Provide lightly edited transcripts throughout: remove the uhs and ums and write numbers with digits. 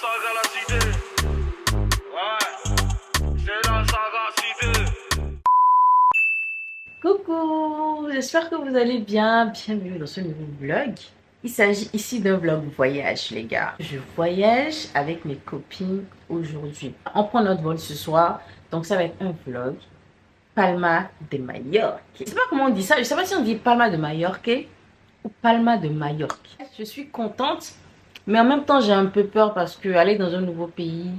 saga la cité. Ouais, c'est la saga cité. Coucou, j'espère que vous allez bien. Bienvenue dans ce nouveau vlog. Il s'agit ici d'un vlog voyage, les gars. Je voyage avec mes copines aujourd'hui. On prend notre vol ce soir, donc ça va être un vlog Palma de Mallorca. Je sais pas comment on dit ça. Je sais pas si on dit Palma de Mallorca ou Palma de Mallorca. Je suis contente, mais en même temps j'ai un peu peur parce que aller dans un nouveau pays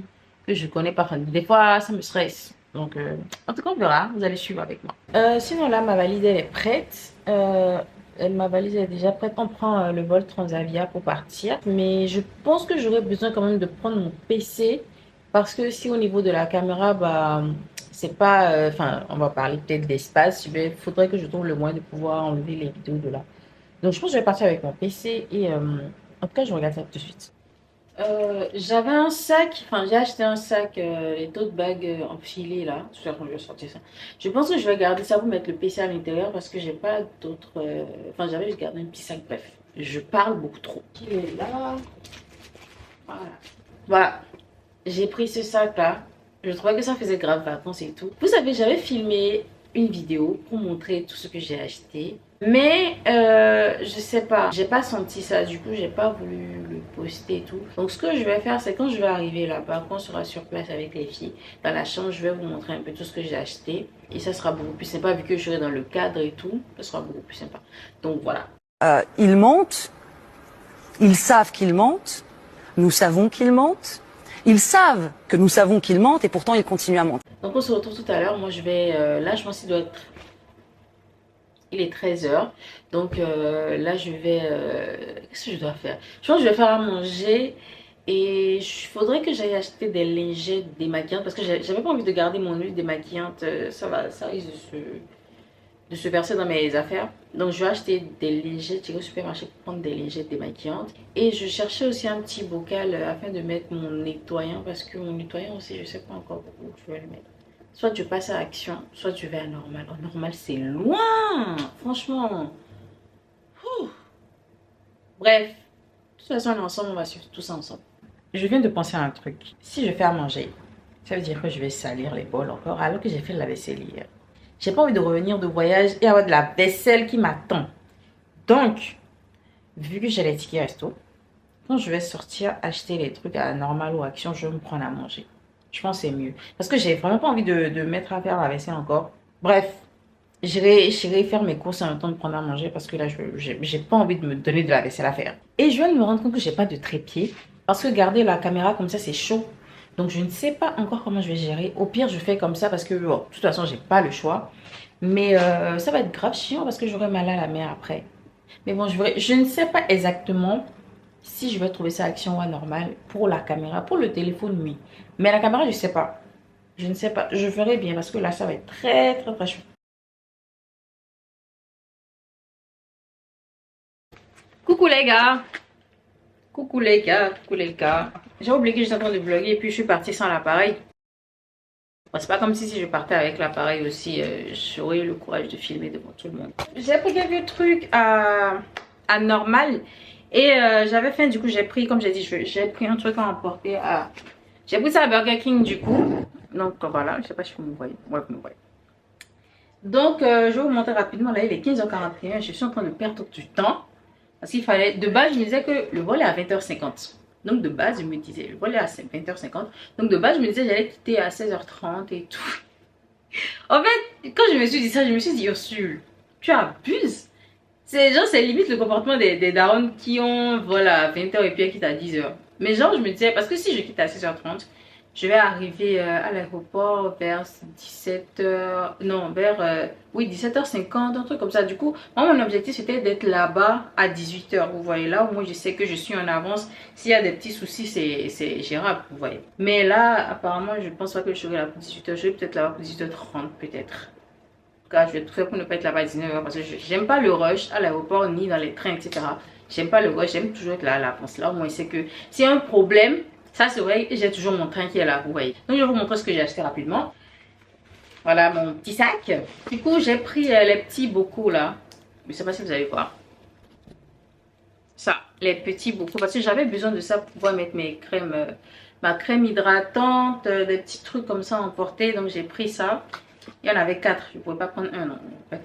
que je connais pas, enfin, des fois ça me stresse. Donc en tout cas on verra, vous allez suivre avec moi. Sinon là ma valise elle est prête. Ma valise est déjà prête. On prend le vol Transavia pour partir. Mais je pense que j'aurais besoin quand même de prendre mon PC. Parce que si au niveau de la caméra, bah, c'est pas... Enfin, on va parler peut-être d'espace. Il faudrait que je trouve le moyen de pouvoir enlever les vidéos de là. Donc je pense que je vais partir avec mon PC. Et en tout cas, je regarde ça tout de suite. J'avais un sac, enfin j'ai acheté un sac, les tote bags enfilés là, tout à l'heure je vais sortir ça. Je pense que je vais garder ça pour mettre le PC à l'intérieur parce que j'ai pas d'autres, enfin j'avais juste gardé un petit sac, bref. Je parle beaucoup trop. Il est là, voilà. Voilà, j'ai pris ce sac là, je trouvais que ça faisait grave vacances et tout. Vous savez, j'avais filmé une vidéo pour montrer tout ce que j'ai acheté. Mais je sais pas, j'ai pas senti ça, du coup j'ai pas voulu le poster et tout. Donc ce que je vais faire, c'est quand je vais arriver là-bas, quand on sera sur place avec les filles dans la chambre, je vais vous montrer un peu tout ce que j'ai acheté. Et ça sera beaucoup plus sympa vu que je serai dans le cadre et tout, ça sera beaucoup plus sympa. Donc voilà. Ils mentent, ils savent qu'ils mentent, nous savons qu'ils mentent, ils savent que nous savons qu'ils mentent et pourtant ils continuent à mentir. Donc on se retrouve tout à l'heure, moi je vais, là je pense qu'il doit être... Il est 13h, donc là je vais... qu'est-ce que je dois faire? Je pense que je vais faire à manger et il faudrait que j'aille acheter des lingettes démaquillantes parce que j'avais pas envie de garder mon huile démaquillante, ça risque de se verser dans mes affaires. Donc je vais acheter des lingettes, j'irai au supermarché pour prendre des lingettes démaquillantes. Et je cherchais aussi un petit bocal afin de mettre mon nettoyant parce que mon nettoyant aussi je sais pas encore où je vais le mettre. Soit je passe à action, soit je vais à normal. Oh, normal, c'est loin, franchement. Ouh. Bref, de toute façon, on est ensemble, on va suivre tout ça ensemble. Je viens de penser à un truc. Si je fais à manger, ça veut dire que je vais salir les bols encore alors que j'ai fait la vaisselle hier. J'ai pas envie de revenir de voyage et avoir de la vaisselle qui m'attend. Donc, vu que j'ai les tickets resto, quand je vais sortir acheter les trucs à normal ou action, je vais me prendre à manger. Je pense que c'est mieux. Parce que j'ai vraiment pas envie de mettre à faire la vaisselle encore. Bref, j'irai faire mes courses en même temps de prendre à manger parce que là, j'ai pas envie de me donner de la vaisselle à faire. Et je viens de me rendre compte que j'ai pas de trépied. Parce que garder la caméra comme ça, c'est chaud. Donc, je ne sais pas encore comment je vais gérer. Au pire, je fais comme ça parce que, bon, de toute façon, j'ai pas le choix. Mais ça va être grave chiant parce que j'aurai mal à la mer après. Mais bon, je ne sais pas exactement si je vais trouver ça action ou anormal pour la caméra. Pour le téléphone, oui. Mais la caméra, je ne sais pas. Je ne sais pas. Je ferai bien parce que là, ça va être très, très, très chaud. Coucou les gars. Coucou les gars. Coucou les gars. J'ai oublié que j'étais en train de vlogger et puis je suis partie sans l'appareil. Bon, c'est pas comme si je partais avec l'appareil aussi, j'aurais eu le courage de filmer devant tout le monde. J'ai pris quelques trucs à normal. Et j'avais faim, du coup j'ai pris, comme j'ai dit, j'ai pris un truc à emporter à... J'ai pris ça à Burger King du coup. Donc voilà, je sais pas si vous me voyez. Ouais, vous me voyez. Donc je vais vous montrer rapidement. Là il est 15h41, je suis en train de perdre du temps. Parce qu'il fallait, de base je me disais que le vol est à 20h50. Donc de base je me disais, le vol est à 20h50. Donc de base je me disais j'allais quitter à 16h30 et tout. En fait, quand je me suis dit ça, je me suis dit Ursule, tu abuses. C'est genre, c'est limite le comportement des darons qui ont vol à 20h et puis qui quittent à 10h. Mais genre, je me disais, parce que si je quitte à 16h30, je vais arriver à l'aéroport vers 17h, non, vers, oui, 17h50, un truc comme ça. Du coup, moi, mon objectif, c'était d'être là-bas à 18h. Vous voyez, là, au moins, je sais que je suis en avance. S'il y a des petits soucis, c'est gérable, vous voyez. Mais là, apparemment, je pense pas que je serai là pour 18h. Je vais peut-être là-bas pour 18h30, peut-être. Je vais tout faire pour ne pas être là-bas à 19h parce que j'aime pas le rush à l'aéroport ni dans les trains, etc. J'aime pas le rush, j'aime toujours être là à l'avance. Là, au moins, c'est que s'il y a un problème, ça se règle et j'ai toujours mon train qui est là, vous voyez. Donc, je vais vous montrer ce que j'ai acheté rapidement. Voilà mon petit sac. Du coup, j'ai pris les petits bocaux là. Je sais pas si vous allez voir. ça, les petits bocaux, parce que j'avais besoin de ça pour pouvoir mettre mes crèmes, ma crème hydratante, des petits trucs comme ça à emporter. Donc j'ai pris ça. Il y en avait 4, je ne pouvais pas prendre un, non. Bref.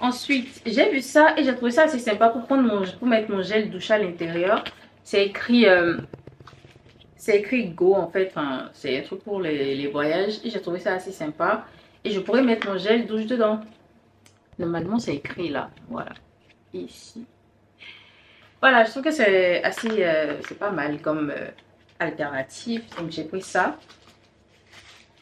Ensuite, j'ai vu ça et j'ai trouvé ça assez sympa pour mettre mon gel douche à l'intérieur. C'est écrit Go en fait, enfin, c'est un truc pour les voyages et j'ai trouvé ça assez sympa. Et je pourrais mettre mon gel douche dedans. Normalement, c'est écrit là, voilà, ici. Voilà, je trouve que c'est assez, c'est pas mal comme alternative. Donc j'ai pris ça.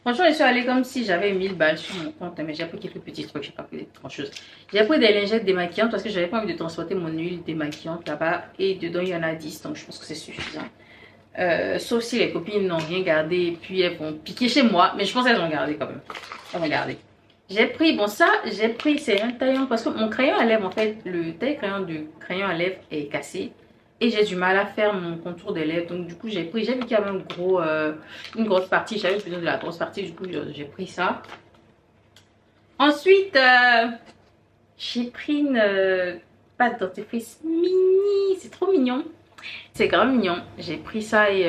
Franchement, je suis allée comme si j'avais 1000 balles sur mon compte, mais j'ai pris quelques petits trucs, je n'ai pas pris grand chose. J'ai pris des lingettes démaquillantes parce que j'avais pas envie de transporter mon huile démaquillante là-bas. Et dedans, il y en a 10, donc je pense que c'est suffisant. Sauf si les copines n'ont rien gardé et puis elles vont piquer chez moi. Mais je pense qu'elles ont gardé quand même. Elles vont garder. J'ai pris, bon ça, j'ai pris, c'est un taillon parce que mon crayon à lèvres, en fait, le taille-crayon du crayon à lèvres est cassé. Et j'ai du mal à faire mon contour des lèvres. Donc du coup, j'ai vu qu'il y avait une grosse partie. J'avais besoin de la grosse partie. Du coup, j'ai pris ça. Ensuite, j'ai pris une pâte dentifrice mini. C'est trop mignon. C'est quand même mignon. J'ai pris ça et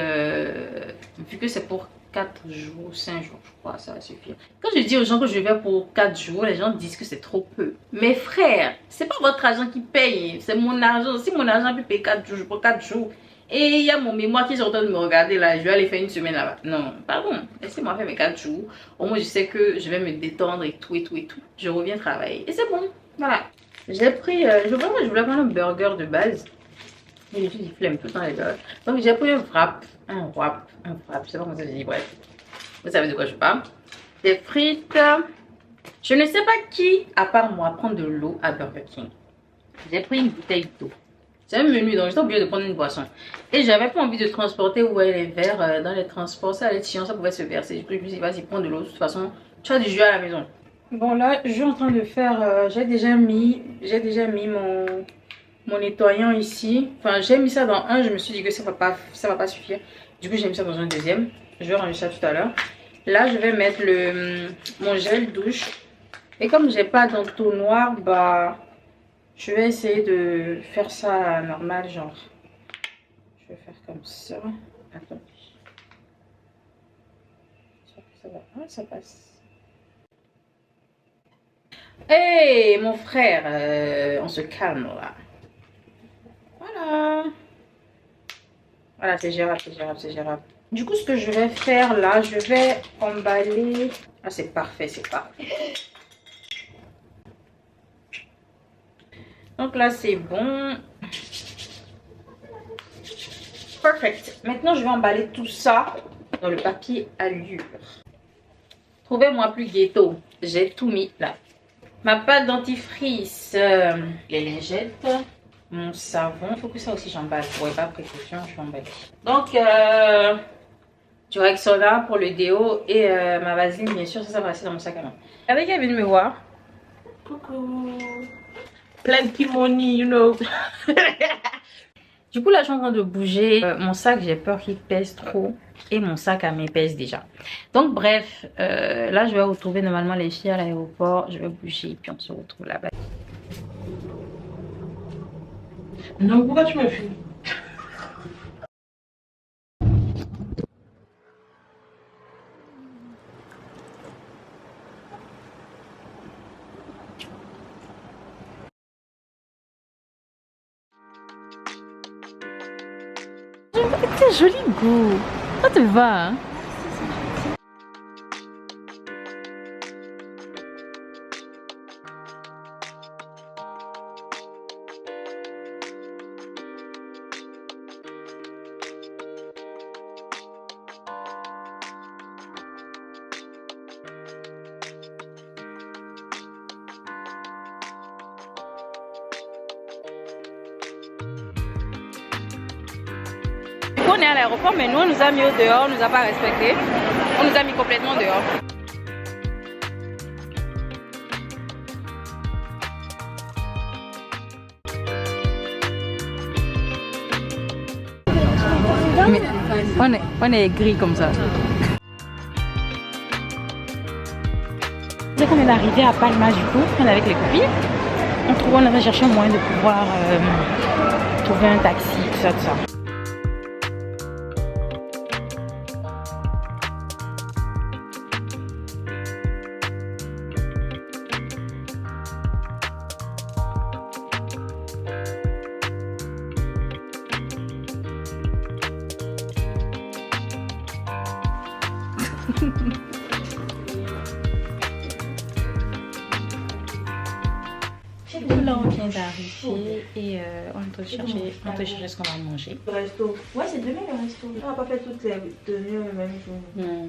vu que c'est pour 4 jours, 5 jours, je crois, ça va suffire. Quand je dis aux gens que je vais pour 4 jours, les gens disent que c'est trop peu. Mes frères, c'est pas votre argent qui paye, c'est mon argent. Si mon argent peut payer 4 jours, je prends 4 jours. Et il y a mon mémoire qui est en train de me regarder là, je vais aller faire une semaine là-bas. Non, pardon, laissez-moi faire mes 4 jours. Au moins, je sais que je vais me détendre et tout et tout et tout. Je reviens travailler et c'est bon, voilà. J'ai pris, je voulais prendre un burger de base. Et je suis dit flemme tout le temps les burgers. Donc j'ai pris un wrap, je sais pas comment ça se dit, bref. Vous savez de quoi je parle. Des frites. Je ne sais pas qui, à part moi, prend de l'eau à Burger King. J'ai pris une bouteille d'eau. C'est un menu, donc j'étais obligée de prendre une boisson. Et j'avais pas envie de transporter les verres dans les transports. Ça allait être chiant, ça pouvait se verser. Du coup, je me suis dit, vas-y, prends de l'eau. De toute façon, tu as du jus à la maison. Bon, là, je suis en train de faire. J'ai déjà mis mon nettoyant ici. Enfin, j'ai mis ça dans un. Je me suis dit que ça va pas suffire. Du coup, j'ai mis ça dans un deuxième. Je vais ranger ça tout à l'heure. Là, je vais mettre mon gel douche. Et comme j'ai pas d'entonnoir, bah, je vais essayer de faire ça normal, genre. Je vais faire comme ça. Attends. Ça va. Ah, ça passe. Hey, mon frère, on se calme là. Voilà. Voilà, c'est gérable, c'est gérable, c'est gérable. Du coup, ce que je vais faire là, je vais emballer. Ah, c'est parfait, c'est parfait. Donc là, c'est bon. Perfect. Maintenant, je vais emballer tout ça dans le papier allure. Trouvez-moi plus ghetto. J'ai tout mis là. Ma pâte dentifrice, les lingettes, mon savon. Il faut que ça aussi j'emballe. Ouais, pas précaution, je vais emballer. Donc, du Rexona pour le déo et ma vaseline, bien sûr, ça va rester dans mon sac à main. Regardez qui est venu me voir. Coucou. Plenty money, you know. Du coup, là, je suis en train de bouger. Mon sac, j'ai peur qu'il pèse trop. Et mon sac à main pèse déjà. Donc, bref, là, je vais retrouver normalement les filles à l'aéroport. Je vais bouger et puis on se retrouve là-bas. Non, pourquoi tu me fuis? C'est joli goût. Ça te va, hein? On est à l'aéroport, mais nous on nous a mis au dehors, on nous a pas respecté. On nous a mis complètement dehors. Mais on est gris comme ça. Dès qu'on est arrivé à Palma, du coup, on est avec les copines. On avait cherché un moyen de pouvoir trouver un taxi, tout ça, tout ça. Là, on vient d'arriver et on est en train de chercher ce qu'on va manger. Le resto. Ouais, c'est demain le resto. On va pas faire toutes les tenues le même jour. Non.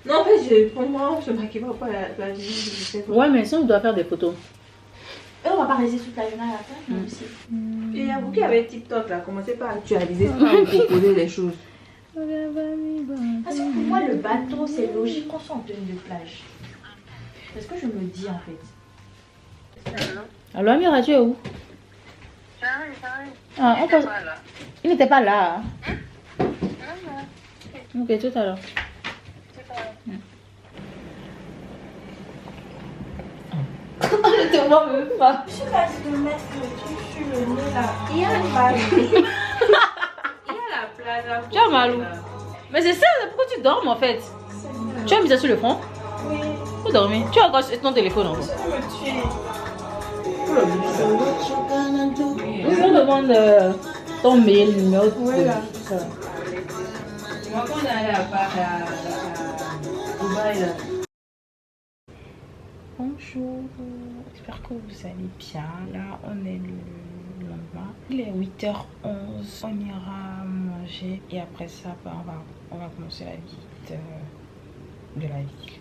Non, en fait, pour moi, je ne maquille pas la vie. Ouais, mais ça, on doit faire des photos. Et on va pas rester toute la journée à la fin, nous aussi. Et il y a vous qui avez TikTok là, commencez pas à actualiser, c'est pas à vous proposer les choses. Parce que pour moi, le bateau, c'est logique qu'on soit en tenue de plage. C'est ce que je me dis en fait. Alors, Amira, tu es où? Ah, on passe... Il n'était pas là. Hein? Ok, tout à l'heure. Je te vois même pas. Je suis capable de mettre le truc sur le nez là. Il y a la plage. Il y a la plage là. Tu as Malou. Mais c'est ça, pourquoi tu dors en fait? Tu as mis ça sur le front? Oui. Pour dormir. Tu as encore ton téléphone en fait. Je me tue. On demande ton mail, numéro de Voilà. ça. Moi, quand on est allé à Dubaï là. Bonjour, j'espère que vous allez bien. Là, on est le lendemain. Il est 8h11. On ira manger et après ça, bah, on va commencer la visite de la ville.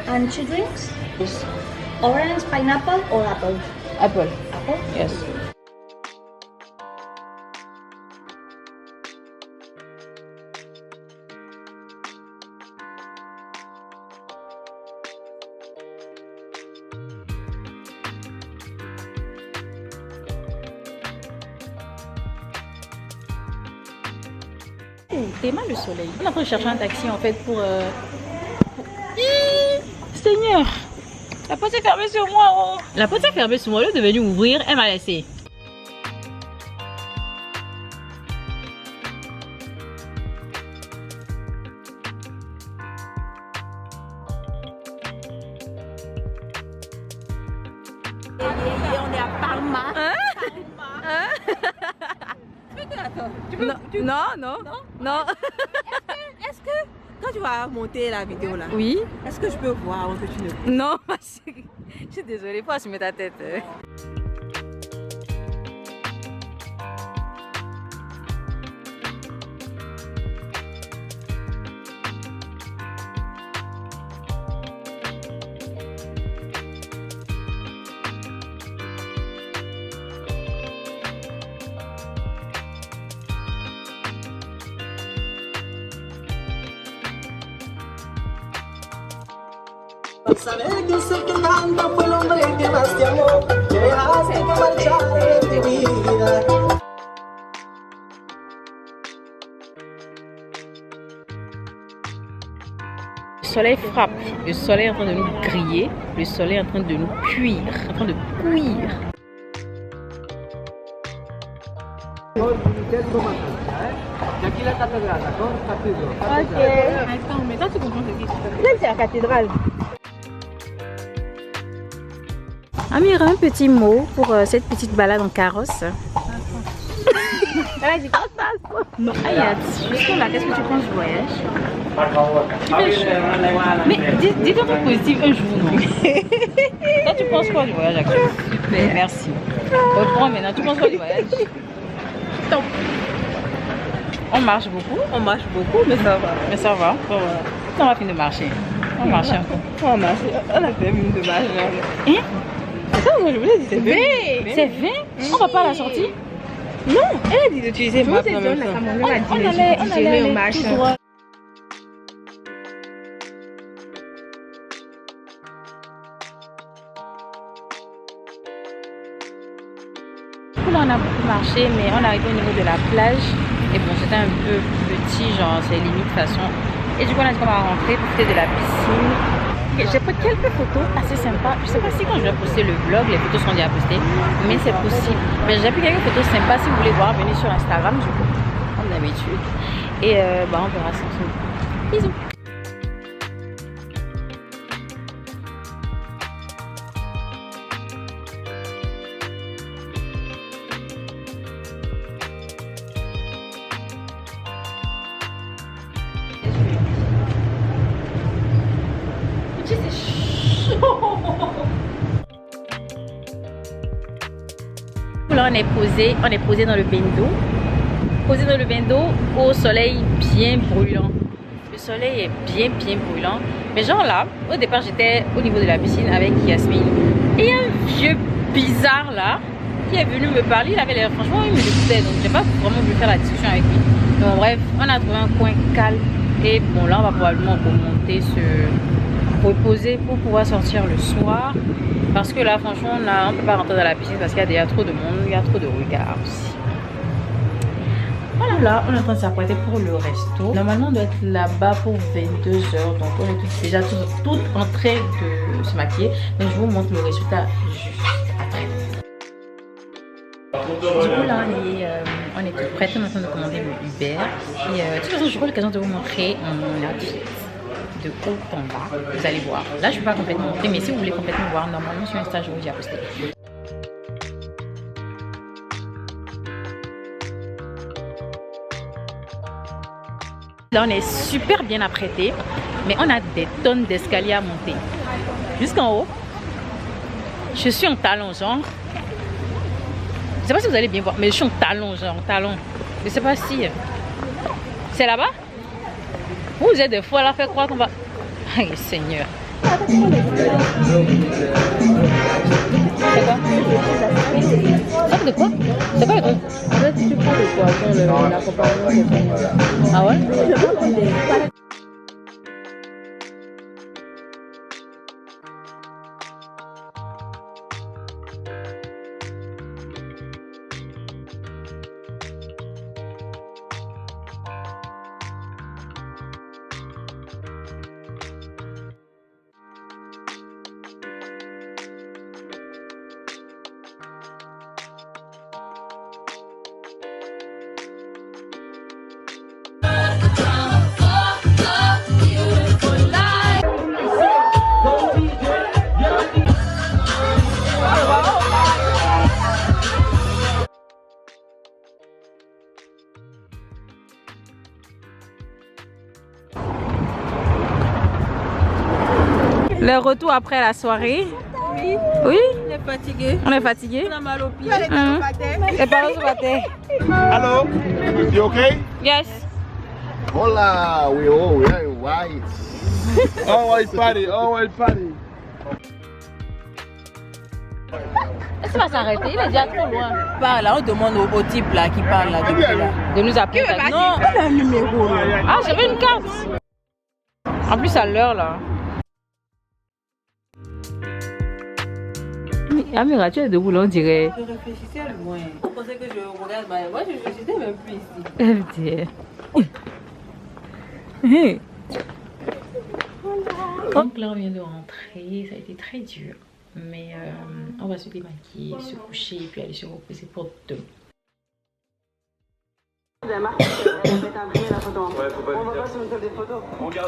And two drinks? Orange, pineapple or apple? Apple. Apple? Yes. T'es mal le soleil. On est en train de chercher un taxi en fait pour... Seigneur! La porte est fermée sur moi. Oh. La porte est fermée sur moi. Elle est devenue ouvrir. Elle m'a laissé. Et on est à Palma. Non. Est-ce que quand tu vas monter la vidéo là, Oui. est-ce que je peux voir avant que tu ne... Non, je suis désolée, faut assumer ta tête. Saber que sé que tanto fue el hombre que más te amó, que dejaste que marchara de mi vida. Le soleil frappe. Le soleil est en train de nous griller. Le soleil est en train de nous cuire. En train de cuire. Attends, mais toi tu comprends ce qui se passe. Là c'est la cathédrale. Amira, un petit mot pour cette petite balade en carrosse. Elle a dit pas ça. Non. Ayat, jusqu'à là, qu'est-ce que tu penses du voyage? Mais dis-toi un truc positif un jour, non? Toi, tu penses quoi du voyage actuellement? Super. Merci. Reprends maintenant, tu penses quoi du voyage? Top. On marche beaucoup. On marche beaucoup, mais ça va. Mais ça va. On va finir de marcher. On marche encore. On marche. On a fait une de marche. Hein? C'est ça que je voulais dire. C'est 20. C'est 20? On va pas à la sortie? Non, elle a dit d'utiliser ma première fois. On allait tout droit. Là, on a beaucoup marché, mais on est arrivé au niveau de la plage. Et bon, c'était un peu petit, genre c'est limite façon. Et du coup, on a dit qu'on va rentrer, profiter de la piscine. j'ai pris quelques photos assez sympas. Je sais pas si quand je vais poster le vlog, les photos seront déjà postées, mais c'est possible. Mais j'ai pris quelques photos sympas. Si vous voulez voir, venez sur Instagram, du coup, comme d'habitude. Et bah, on verra ça ensemble. Bisous. Là, on est posé dans le bain d'eau. Posé dans le bain d'eau au soleil bien brûlant. Le soleil est bien brûlant. Mais genre là, au départ, j'étais au niveau de la piscine avec Yasmine. Et il y a un vieux bizarre là qui est venu me parler. Il avait l'air, franchement, il me écoutait. Donc, j'ai pas vraiment voulu faire la discussion avec lui. Donc, bref, on a trouvé un coin calme. Et bon, là, on va probablement remonter se reposer pour pouvoir sortir le soir. Parce que là, franchement, on ne peut pas rentrer dans la piscine parce qu'il y a déjà trop de monde, il y a trop de regards aussi. Voilà, là, on est en train de s'apprêter pour le resto. Normalement, on doit être là-bas pour 22h. Donc, on est déjà toutes en train de se maquiller. Donc, je vous montre le résultat juste après. Du coup, là, on est tout prêts. On est en train de commander le Uber. Et de toute façon, j'aurai l'occasion de vous montrer mon outfit. De haut en bas, vous allez voir. Là, je ne vais pas complètement montrer, mais si vous voulez complètement voir, normalement sur Insta, je vous ai posté. Là, on est super bien apprêtés, mais on a des tonnes d'escaliers à monter. Jusqu'en haut, je suis en talon, genre. Je ne sais pas si vous allez bien voir, mais je suis en talon, genre, en talon. Je ne sais pas si. C'est là-bas? Vous êtes des fois là, fait croire qu'on va. Aïe, Seigneur. C'est quoi? Ça de quoi? C'est quoi le truc? En fait, tu prends le poisson, l'accompagnement de ton. Ah ouais? Le retour après la soirée. Oui. Oui. On est fatigué. On est fatigué. On a mal aux pieds. Et par où battez? Hello, you okay? Yes. Hola, we are white. Oh, white party, Est-ce qu'il va s'arrêter? Il est déjà trop loin. Par là, on demande au type là qui parle là depuis là. De nous appeler. Non, on a un numéro là. Ah, j'avais une carte. En plus, à l'heure là. Amira, tu es debout là, on dirait. Je réfléchissais loin. Vous pensez que je regarde ma... Moi, je réfléchissais même plus ici. FDR. Donc là, on vient de rentrer. Ça a été très dur. Mais on va se démaquiller, se coucher et puis aller se reposer pour demain.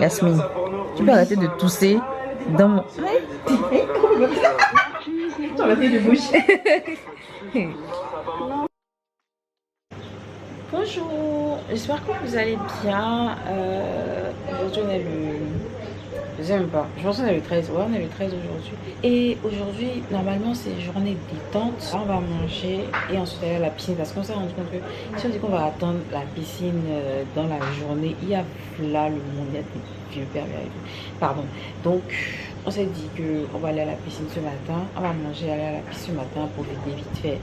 Yasmine, tu peux arrêter de tousser dans mon... Tu vas arrêter de boucher. Bonjour, j'espère que vous allez bien. Aujourd'hui on est le... Je sais même pas, je pense qu'on est le 13, ouais on est le 13 aujourd'hui. Et aujourd'hui, normalement c'est journée détente. Là, on va manger et ensuite aller à la piscine parce qu'on s'est rendu compte que si on dit qu'on va attendre la piscine dans la journée, il y a là le monde, il y a des vieux pervers et tout. Pardon. Donc on s'est dit qu'on va aller à la piscine ce matin, on va manger, aller à la piscine ce matin pour vider vite fait.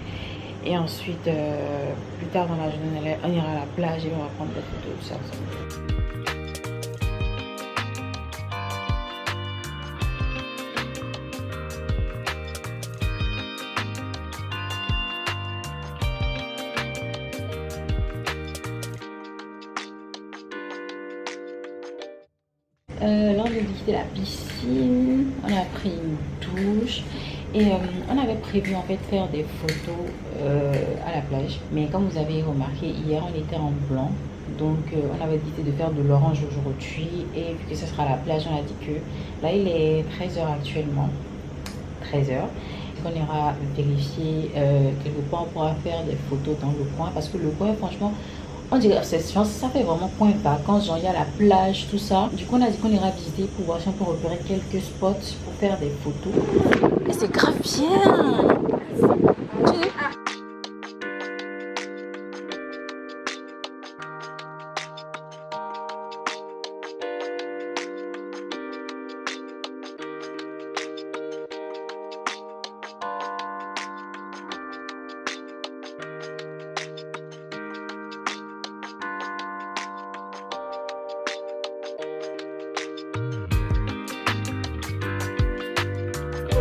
Et ensuite, plus tard dans la journée, on ira à la plage et on va prendre des photos, tout ça. Là, on a visité la piscine, on a pris une douche et on avait prévu en fait faire des photos à la plage. Mais comme vous avez remarqué, hier on était en blanc. Donc on avait décidé de faire de l'orange aujourd'hui. Et vu que ce sera à la plage, on a dit que là il est 13h actuellement. 13h. On ira vérifier quelque part, on pourra faire des photos dans le coin. Parce que le coin, franchement, on dirait, ça fait vraiment point vacances, genre il y a la plage, tout ça. Du coup, on a dit qu'on ira visiter pour voir si on peut repérer quelques spots pour faire des photos. Et c'est grave bien.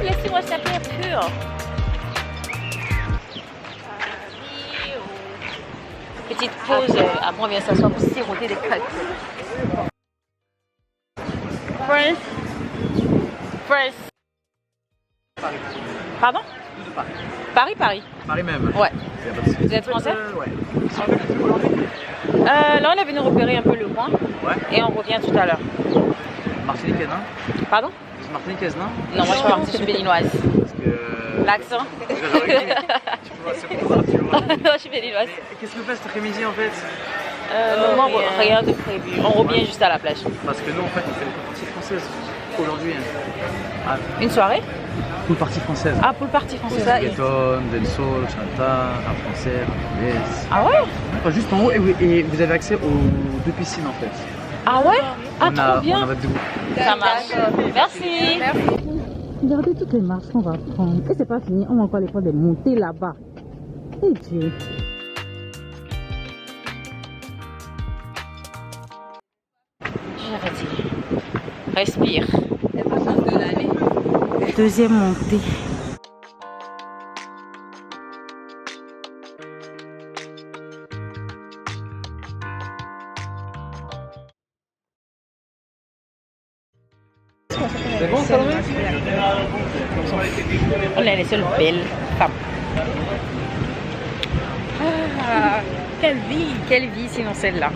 Laissez-moi saper pur. Petite pause, après on vient s'asseoir pour siroter des crêpes. First. Pardon? Paris. Paris même. Ouais. Vous êtes français? Ouais. Là on est venu repérer un peu le coin. Ouais. Et on revient tout à l'heure. Martiniquaise, non? Pardon? Martiniquaise, non? Non, moi je suis partie, je suis béninoise. Parce que... L'accent? Tu vois, c'est pour ça, tu vois. Non, je suis béninoise. Qu'est-ce que vous faites cet après-midi en fait? Non, rien de prévu. On revient juste à la plage. Parce que nous en fait on fait une partie française aujourd'hui. Ah. Une soirée? Pour partie française. Ah, pour le parti français. Reggaeton, dancehall, chanta, rap français, rap anglais. Ah ouais? Enfin, juste en haut et vous avez accès aux deux piscines en fait. Ah ouais? Ah, trop On bien. a votre debout. Ça marche. Merci. Regardez toutes les marches qu'on va prendre. Et c'est pas fini, on va encore les prendre des montées là-bas. Et Dieu. J'ai arrêté. Respire. Deuxième montée. C'est bon ça, Salomé? On est les seules belles femmes. Ah, quelle vie sinon celle-là.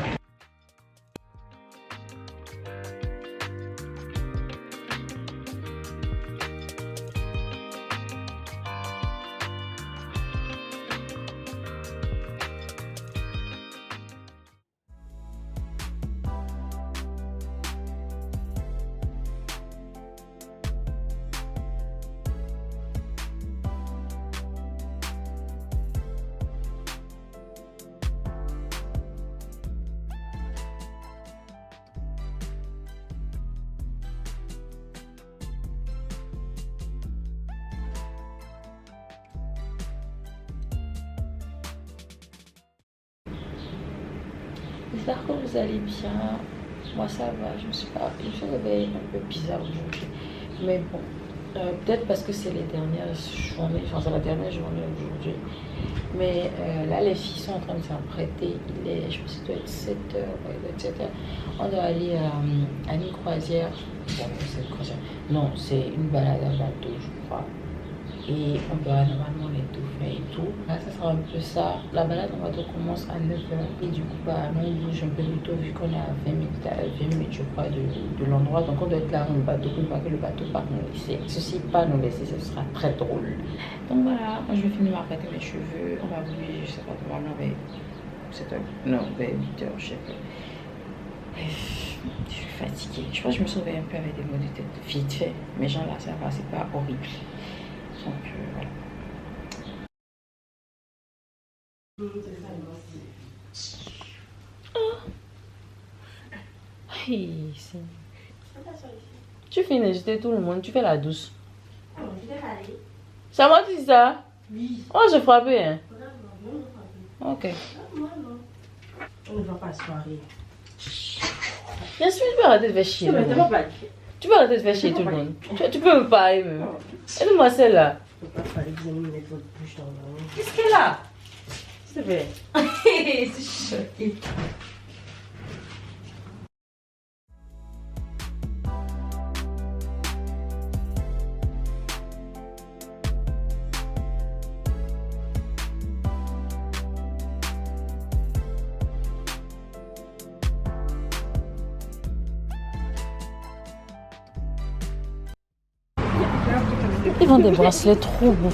J'espère que vous allez bien. Moi ça va, je me suis réveillée un peu bizarre aujourd'hui. Mais bon, peut-être parce que c'est les dernières journées, enfin c'est la dernière journée aujourd'hui. Mais là les filles sont en train de s'apprêter. Il est, je pense qu'il doit être 7h, ouais, il doit être 7h. On doit aller à une croisière. Bon, c'est une croisière. Non, c'est une balade à bateau, je crois. Et on doit normalement les tout faire et tout. Là, ça sera un peu ça. La balade en bateau commence à 9h. Et du coup, bah, nous, on bouge un peu plus tôt vu qu'on est à 20 minutes, je crois, de l'endroit. Donc, on doit être là dans le bateau pour ne pas que le bateau part nous laisser. Ceci, pas nous laisser, ce sera très drôle. Donc, voilà. Moi, je vais finir m'arrêter mes cheveux. On va bouger, je sais pas, normalement, vers 7h. Non, vers 8h, je sais pas. Bref, je suis fatiguée. Je crois que je me suis réveillée un peu avec des maux de tête vite fait. Mais genre là, ça va, c'est pas horrible. Donc voilà. Oh. Hey, tu finis d'insulter tout le monde, tu fais la douce. C'est à moi que tu dis ça? Oui. Oh, j'ai frappé, hein? Ok. On ne va pas se soirée. Bien sûr, tu peux arrêter de faire chier. Tu peux arrêter de faire chier tout le monde. Tu peux me parler même. Aide-moi celle-là. Je ne peux pas parler, vous allez me mettre votre bouche dans l'eau. Qu'est-ce qu'elle a? S'il te plaît. C'est choqué. Ils vendent des bracelets trop beaux.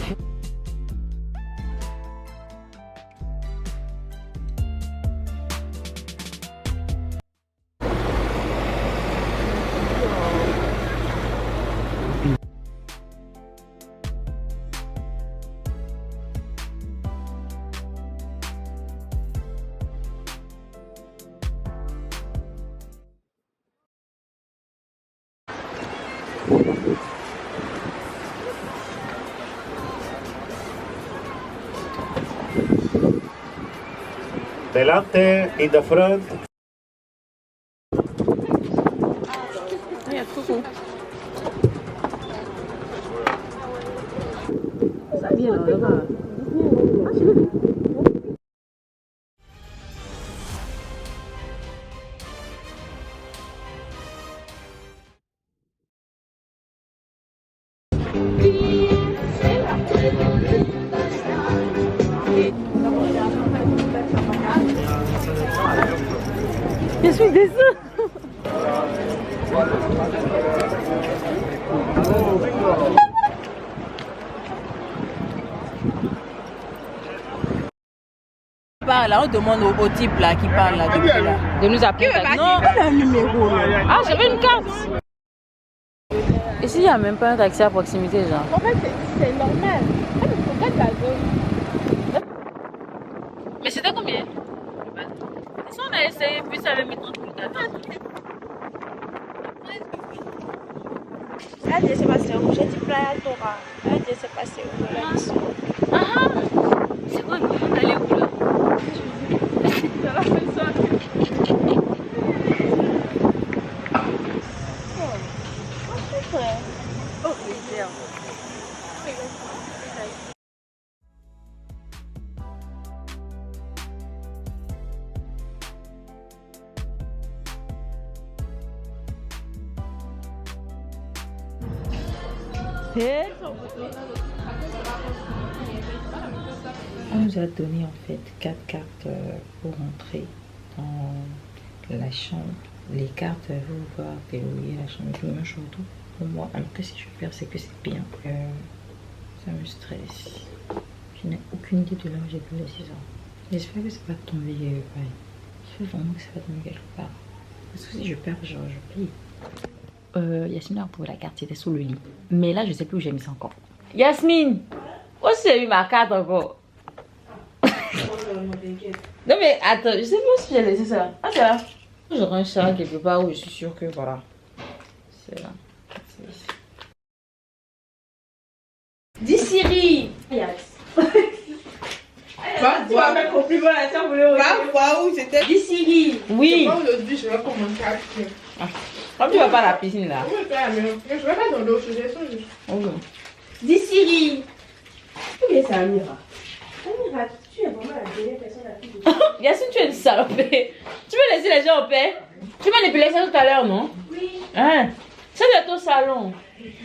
Delante, in the front. Ça vient là-bas. Je suis déçue. Là, on demande au type là qui parle là depuis là de nous appeler. Non, on a un numéro. Ah, j'avais une carte. Ici, il n'y a même pas un taxi à proximité, genre. En fait, c'est normal. Ah, mais pourquoi tu la zone? Mais c'était combien? Si on a essayé, puis ça avait mis 30 minutes d'attente. Ah, je sais pas c'est où. J'ai dit Playa Dora. Ah, je sais pas c'est où. La mission. Ah, c'est quoi? On allait où là? Dans la maison. C'est vrai. Oh, c'est bien. On nous a donné en fait 4 cartes pour rentrer dans la chambre. Les cartes, vous voir verrouiller la chambre, tout le même surtout pour moi. Alors que si je perds, c'est que c'est bien. Ça me stresse. Je n'ai aucune idée de là où j'ai pu les 6 ans. J'espère que ça va tomber pareil. J'espère vraiment que ça va tomber quelque part. Parce que si je perds, genre j'oublie. Yasmine a retrouvé la carte, c'était sous le lit. Mais là, je sais plus où j'ai mis ça encore. Yasmine, où j'ai mis ma carte encore? Non mais attends, je sais pas si j'ai laissé ça. Ah c'est là. J'aurai un chat quelque part où je suis sûre que voilà. C'est là. Dis Siri. Tu vas mettre compliment là, ça voulait regarder. Va voir où c'était. Dis Siri. Oui. Aujourd'hui, je vais commencer à appliquer. Comme tu vas pas à la piscine là. Oui, mais je vais pas dans l'eau, je descends juste. Okay. Dis Siri. Ou bien c'est Amira. Amira, tu es vraiment la dernière personne à qui Yacine, tu es une salopée. Tu veux laisser les gens en paix? Tu manipuler ça tout à l'heure, non? Oui. Hein? Ça doit être au salon.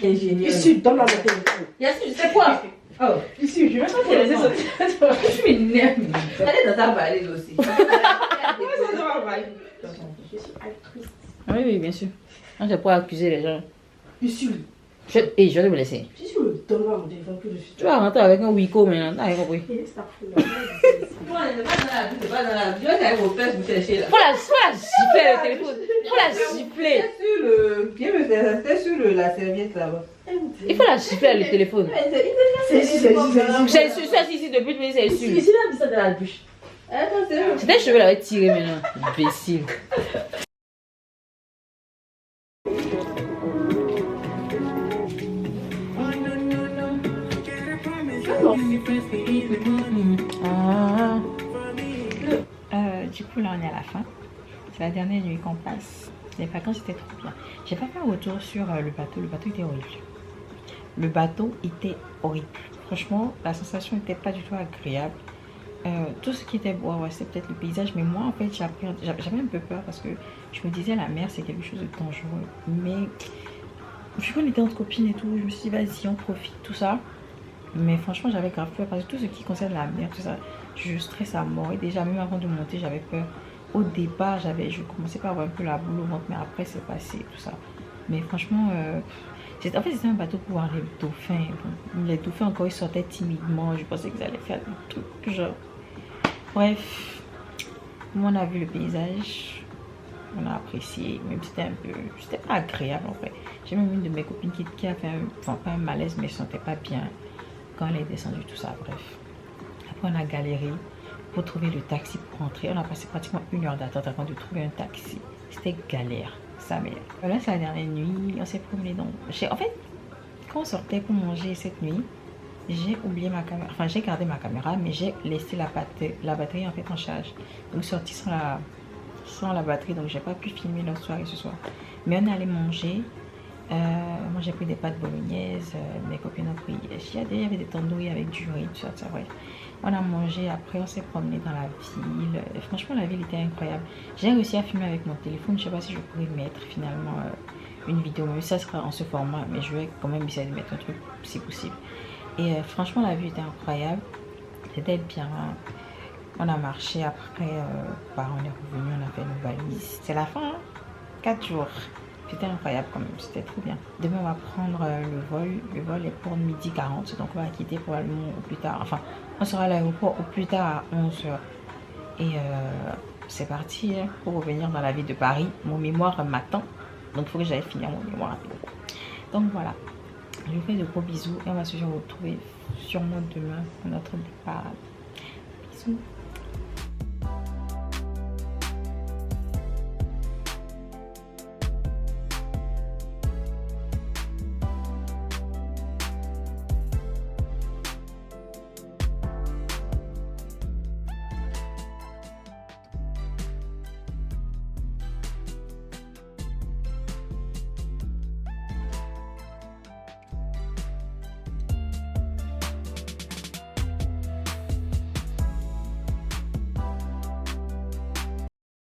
Ici, donne-moi mon téléphone. Yacine, c'est quoi? Oh, ici, je vais pas te laisser sortir. Je suis énervée. Elle est dans ta valise aussi. Comment ça doit va? Je suis altruiste. Oui, oui, bien sûr. Non, je pourrais accuser les gens. Ici. Je vais me laisser. Si tu me donnes mon téléphone, que je suis. Tu vas rentrer avec un Wiko maintenant. T'as compris? Faut la gifler le téléphone. Faut la gifler. C'était sur la serviette là-bas. Il faut la gifler le téléphone. C'est ici, c'est ici. J'ai su ça ici depuis le c'est sûr. Ici, là, ça dans la bouche. C'était les cheveux là, tiré maintenant. Imbécile. Du coup là on est à la fin. C'est la dernière nuit qu'on passe. Les vacances étaient trop bien. J'ai pas fait un retour sur le bateau. Le bateau était horrible. Le bateau était horrible. Franchement la sensation n'était pas du tout agréable. Tout ce qui était beau, ouais, c'est peut-être le paysage, mais moi en fait j'avais un peu peur parce que je me disais la mer c'est quelque chose de dangereux. Mais vu qu'on était entre copines et tout, je me suis dit vas-y on profite tout ça. Mais franchement j'avais grave peur parce que tout ce qui concerne la mer, tout ça, je stresse à mort. Et déjà même avant de monter j'avais peur. Au départ je commençais par avoir un peu la boule au ventre, mais après c'est passé tout ça. Mais franchement En fait, c'était un bateau pour voir les dauphins. Bon, les dauphins encore, ils sortaient timidement. Je pensais qu'ils allaient faire des trucs genre... Bref, on a vu le paysage. On a apprécié, même si c'était un peu... C'était pas agréable en fait. J'ai même une de mes copines qui a fait un... Enfin, pas un malaise, mais elle ne se sentait pas bien quand elle est descendue, tout ça, bref. Après, on a galéré pour trouver le taxi pour rentrer. On a passé pratiquement 1 heure d'attente avant de trouver un taxi. C'était galère, ça mère. Là, c'est la dernière nuit. On s'est promené dans... En fait, quand on sortait pour manger cette nuit, j'ai oublié ma caméra. Enfin, j'ai gardé ma caméra, mais j'ai laissé la batterie en fait en charge. Donc, sorti sans la batterie, donc j'ai pas pu filmer notre soirée ce soir. Mais on est allé manger. Moi j'ai pris des pâtes bolognaises, mes copines ont pris, il y avait des tandoori avec du riz, tout ça, bref. On a mangé, après on s'est promené dans la ville. Franchement la ville était incroyable. J'ai réussi à filmer avec mon téléphone, je sais pas si je pourrais mettre finalement une vidéo, mais ça sera en ce format, mais je vais quand même essayer de mettre un truc si possible. Et franchement la vue était incroyable, c'était bien. On a marché après, on est revenu, on a fait nos valises. C'est la fin, hein? 4 jours. C'était incroyable quand même, c'était trop bien. Demain on va prendre le vol. Le vol est pour 12h40, donc on va quitter probablement au plus tard. Enfin, on sera à l'aéroport au plus tard à 11h. Et c'est parti hein, pour revenir dans la ville de Paris. Mon mémoire m'attend, donc il faut que j'aille finir mon mémoire. Donc voilà, je vous fais de gros bisous et on va se retrouver sûrement demain pour notre départ. Bisous.